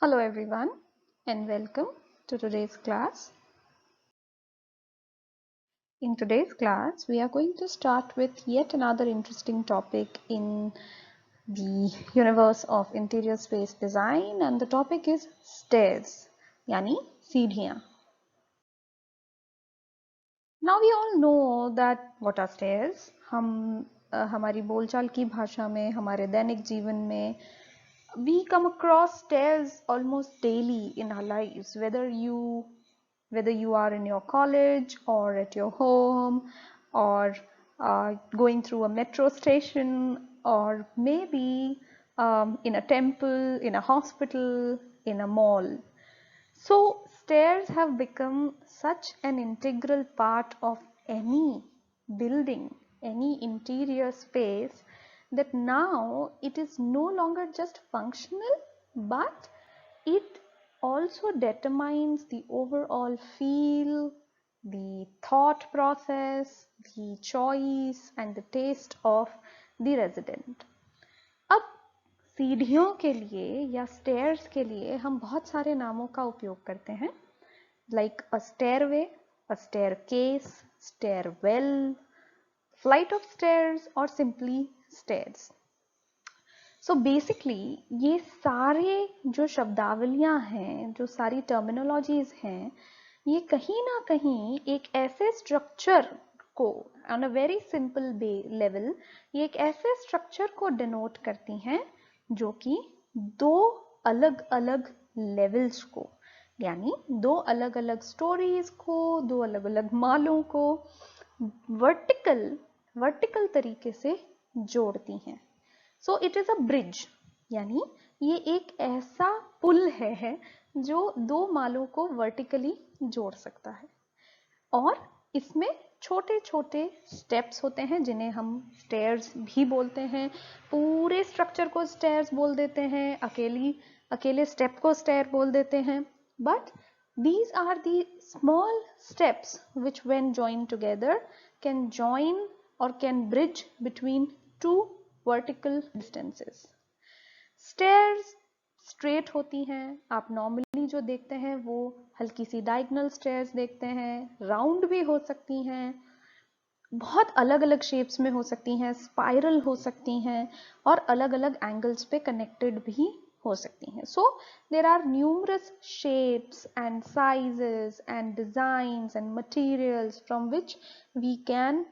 Hello everyone and welcome to today's class. In today's class, we are going to start with yet another interesting topic in the universe of interior space design, and the topic is stairs, yani सीढ़ियाँ. Now we all know that what are stairs. हम हमारी बोलचाल की भाषा में, हमारे दैनिक जीवन में we come across stairs almost daily in our lives, whether you are in your college or at your home or going through a metro station or maybe in a temple, in a hospital, in a mall. So stairs have become such an integral part of any building, any interior space, that now it is no longer just functional, but it also determines the overall feel, the thought process, the choice and the taste of the resident. अब सीढ़ियों के लिए या stairs के लिए हम बहुत सारे नामों का उपयोग करते हैं, like a stairway, a staircase, stairwell, flight of stairs और सिंपली स्टेयर्स. सो बेसिकली ये सारे जो शब्दावलियां हैं, जो सारी टर्मिनोलॉजीज हैं, ये कहीं ना कहीं एक ऐसे स्ट्रक्चर को on a very simple level, ये एक ऐसे स्ट्रक्चर को डिनोट करती हैं जो कि दो अलग अलग लेवल्स को, यानी दो अलग अलग स्टोरीज को, दो अलग अलग मालों को वर्टिकल तरीके से जोड़ती हैं. So it is a bridge, यानी ये एक ऐसा पुल है जो दो मालों को वर्टिकली जोड़ सकता है. और इसमें छोटे छोटे स्टेप्स होते हैं जिन्हें हम स्टेयर्स भी बोलते हैं. पूरे स्ट्रक्चर को स्टेयर्स बोल देते हैं, अकेले स्टेप को स्टेयर बोल देते हैं. But these are the small steps which when joined together can join or can bridge between two vertical distances. Stairs straight होती हैं. आप नॉर्मली जो देखते हैं वो हल्की सी डायगोनल स्टेयर्स देखते हैं. राउंड भी हो सकती हैं, बहुत अलग अलग शेप्स में हो सकती हैं, स्पाइरल हो सकती हैं और अलग अलग एंगल्स पे कनेक्टेड भी हो सकती हैं. So there are numerous shapes and sizes and designs and materials from which we can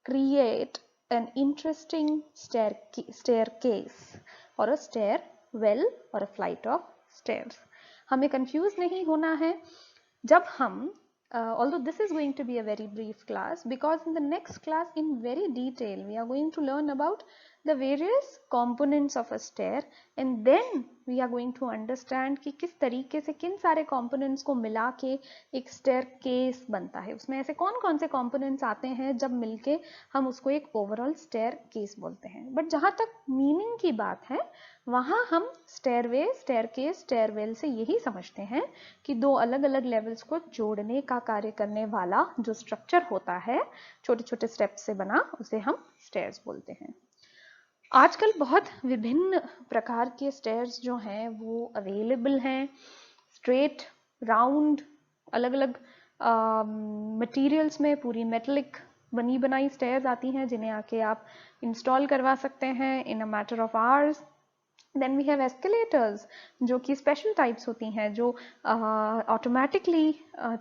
create an interesting staircase or a stairwell or a flight of stairs. हमें confuse नहीं होना है जब हम although this is going to be a very brief class, because in the next class in very detail we are going to learn about the various components of a stair, and then we are going to understand कि किस तरीके से किन सारे components को मिला के एक staircase बनता है. उसमें ऐसे कौन कौन से components आते हैं जब मिलके हम उसको एक overall staircase बोलते हैं. बट जहाँ तक meaning की बात है, वहाँ हम stairway, staircase, stairwell से यही समझते हैं कि दो अलग अलग levels को जोड़ने का कार्य करने वाला जो structure होता है, छोटे छोटे steps से बना, उसे हम stairs बोलते हैं. आजकल बहुत विभिन्न प्रकार के स्टेयर्स जो हैं वो अवेलेबल हैं. स्ट्रेट, राउंड, अलग अलग मटेरियल्स में पूरी मेटलिक बनी बनाई स्टेयर्स आती हैं जिन्हें आके आप इंस्टॉल करवा सकते हैं in a matter of hours. Then we have escalators जो कि स्पेशल टाइप्स होती हैं, जो ऑटोमेटिकली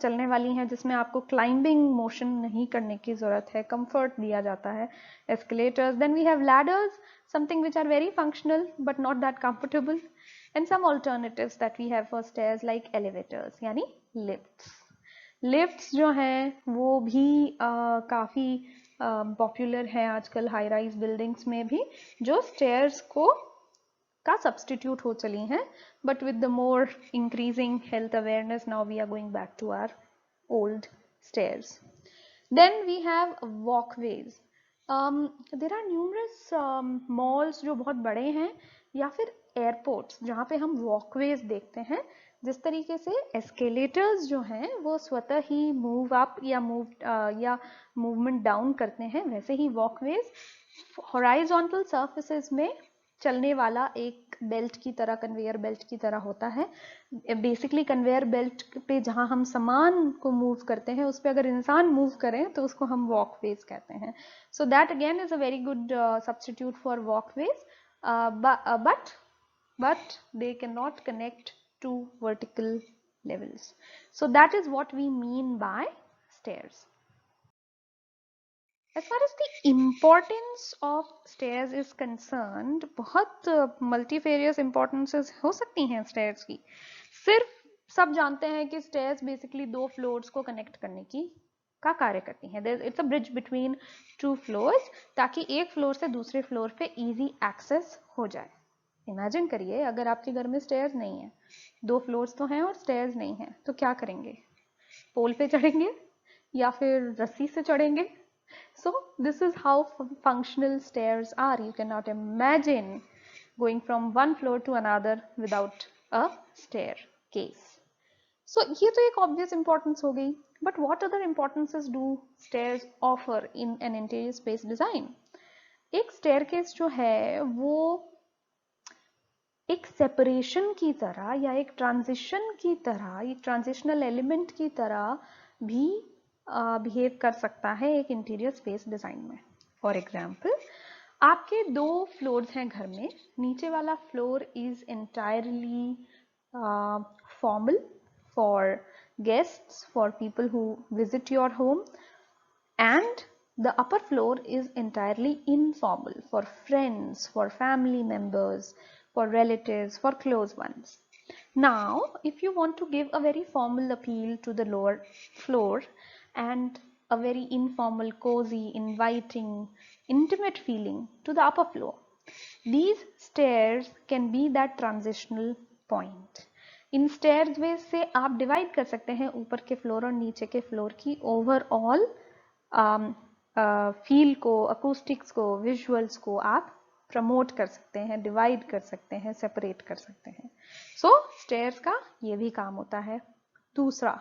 चलने वाली हैं, जिसमें आपको क्लाइंबिंग मोशन नहीं करने की ज़रूरत है, कंफर्ट दिया जाता है escalators. Then we have ladders, something which are very functional but not that comfortable, and some alternatives that we have for stairs like elevators यानी lifts जो हैं वो भी काफ़ी पॉपुलर हैं आजकल हाई राइज बिल्डिंग्स में भी, जो स्टेयर्स को का सब्सटीट्यूट हो चली हैं. But with the more increasing health awareness now we are going back to our old stairs. Then we have walkways. There are numerous malls जो बहुत बड़े हैं, या फिर एयरपोर्ट्स जहाँ पे हम वॉकवेज देखते हैं. जिस तरीके से एस्केलेटर्स जो हैं वो स्वतः ही मूव अप या मूवमेंट डाउन करते हैं, वैसे ही वॉकवेज हॉराइजॉन्टल सर्फेसेस में चलने वाला एक बेल्ट की तरह, कन्वेयर बेल्ट की तरह होता है। बेसिकली कन्वेयर बेल्ट पे जहां हम सामान को मूव करते हैं, उस पे अगर इंसान मूव करें तो उसको हम वॉकवेज कहते हैं। So that again is a very good substitute for walkways, but they cannot connect to vertical levels. So that is what we mean by stairs. As far as the importance of stairs is concerned, बहुत multifarious importances हो सकती हैं stairs की। सिर्फ सब जानते हैं कि stairs basically दो floors को connect करने की का कार्य करती हैं। It's a bridge between two floors, ताकि एक floor से दूसरे floor पे easy access हो जाए। इमेजिन करिए अगर आपके घर में स्टेयर्स नहीं है, दो फ्लोर्स तो हैं और स्टेयर्स नहीं है, तो क्या करेंगे? पोल पे चढ़ेंगे या फिर रस्सी से चढ़ेंगे? So this is how functional stairs are. You cannot imagine going from one floor to another without a staircase. So ये तो एक obvious importance हो गई, but what other importances do stairs offer in an interior space design? एक staircase जो है वो एक सेपरेशन की तरह या एक ट्रांजिशन की तरह, एक ट्रांजिशनल एलिमेंट की तरह भी बिहेव कर सकता है एक इंटीरियर स्पेस डिजाइन में। फॉर एग्जाम्पल, आपके दो फ्लोर्स हैं घर में, नीचे वाला floor is entirely formal for guests, for people who visit your home, and the upper floor is entirely informal for friends, for family members, for relatives, for close ones. Now, if you want to give a very formal appeal to the lower floor and a very informal, cozy, inviting, intimate feeling to the upper floor, these stairs can be that transitional point. In stairs way से आप divide कर सकते हैं ऊपर के floor और नीचे के फ्लोर की ओवरऑल फील को, अकूस्टिक्स को, विजुअल्स को आप प्रमोट कर सकते हैं, डिवाइड कर सकते हैं, सेपरेट कर सकते हैं। सो स्टेयर्स का ये भी काम होता है। दूसरा,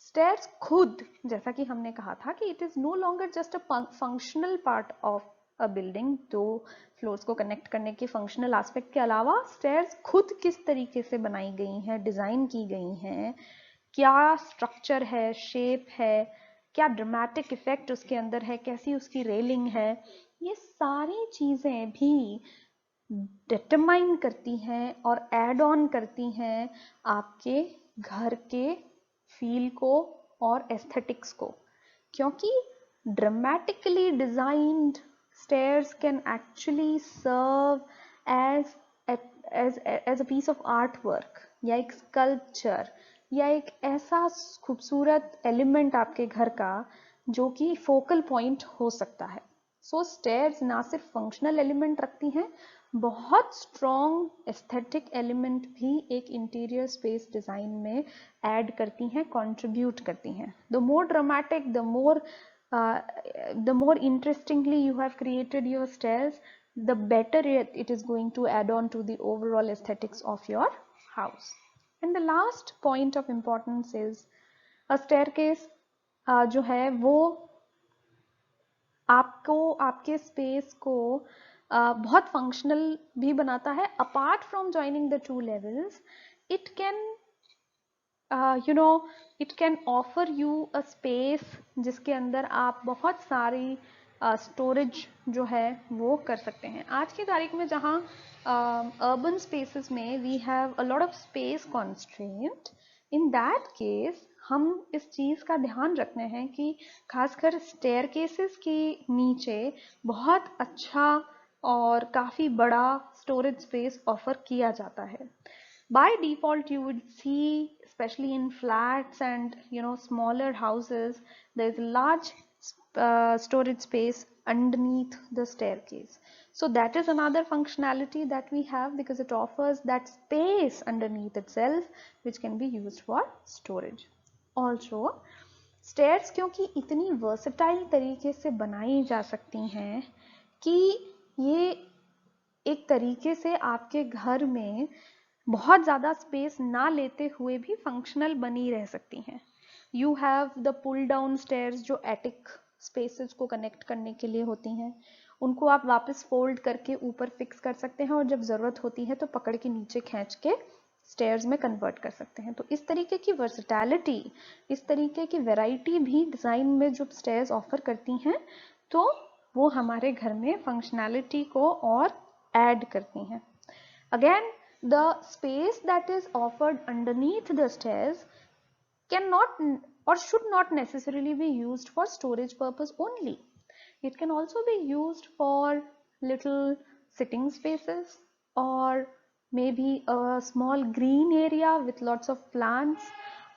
स्टेयर्स खुद, जैसा कि हमने कहा था कि it is no longer just a functional part of a building, दो फ्लोर्स को कनेक्ट करने के फंक्शनल एस्पेक्ट के अलावा स्टेयर्स खुद किस तरीके से बनाई गई हैं, डिजाइन की गई हैं, क्या स्ट्रक्चर है, शेप है, क्या ड्रामेटिक इफेक्ट उसके अंदर है, कैसी उसकी रेलिंग है, ये सारी चीजें भी डिटरमाइन करती हैं और एड ऑन करती हैं आपके घर के फील को और एस्थेटिक्स को। क्योंकि dramatically designed stairs can actually serve as a piece of artwork या एक sculpture या एक ऐसा खूबसूरत एलिमेंट आपके घर का जो कि फोकल पॉइंट हो सकता है। सो स्टेयर्स ना सिर्फ फंक्शनल एलिमेंट रखती हैं, बहुत स्ट्रॉन्ग एस्थेटिक एलिमेंट भी एक इंटीरियर स्पेस डिजाइन में ऐड करती हैं, कंट्रीब्यूट करती हैं। The more dramatic, the more interestingly you have created your stairs, the better it is going to add on to the overall aesthetics of your house. And the last point of importance is a staircase जो है वो आपको, आपके space को बहुत functional भी बनाता है। Apart from joining the two levels, it can it can offer you a space जिसके अंदर आप बहुत सारी स्टोरेज जो है वो कर सकते हैं। आज की तारीख में जहाँ अर्बन स्पेसेस में we have a lot of space constraint, in that case हम इस चीज़ का ध्यान रखते हैं कि खासकर स्टेयरकेसेस के नीचे बहुत अच्छा और काफ़ी बड़ा स्टोरेज स्पेस ऑफर किया जाता है। By default, you would see, especially in flats and smaller houses, there is a large storage space underneath the staircase. So that is another functionality that we have, because it offers that space underneath itself which can be used for storage. Also, stairs क्योंकि इतनी versatile तरीके से बनाई जा सकती हैं कि ये एक तरीके से आपके घर में बहुत ज़्यादा स्पेस ना लेते हुए भी फंक्शनल बनी रह सकती हैं। You have the pull down stairs जो एटिक स्पेसेस को कनेक्ट करने के लिए होती हैं, उनको आप वापस फोल्ड करके ऊपर फिक्स कर सकते हैं और जब ज़रूरत होती है तो पकड़ के नीचे खींच के स्टेयर्स में कन्वर्ट कर सकते हैं। तो इस तरीके की वर्सेटैलिटी, इस तरीके की वैरायटी भी डिज़ाइन में जो स्टेयर्स ऑफर करती हैं तो वो हमारे घर में फंक्शनैलिटी को और ऐड करती हैं। Again, the space that is offered underneath the stairs cannot or should not necessarily be used for storage purpose only. It can also be used for little sitting spaces or maybe a small green area with lots of plants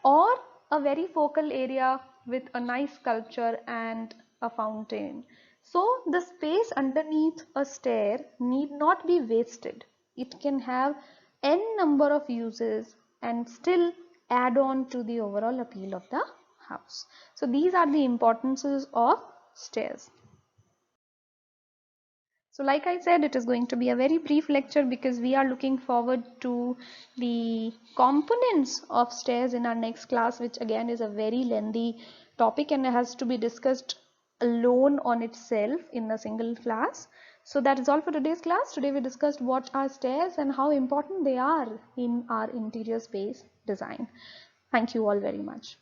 or a very focal area with a nice sculpture and a fountain. So the space underneath a stair need not be wasted. It can have n number of uses and still add on to the overall appeal of the house. So these are the importances of stairs. So like I said, it is going to be a very brief lecture because we are looking forward to the components of stairs in our next class, which again is a very lengthy topic and has to be discussed alone on itself in a single class. So that is all for today's class. Today we discussed what are stairs and how important they are in our interior space design. Thank you all very much.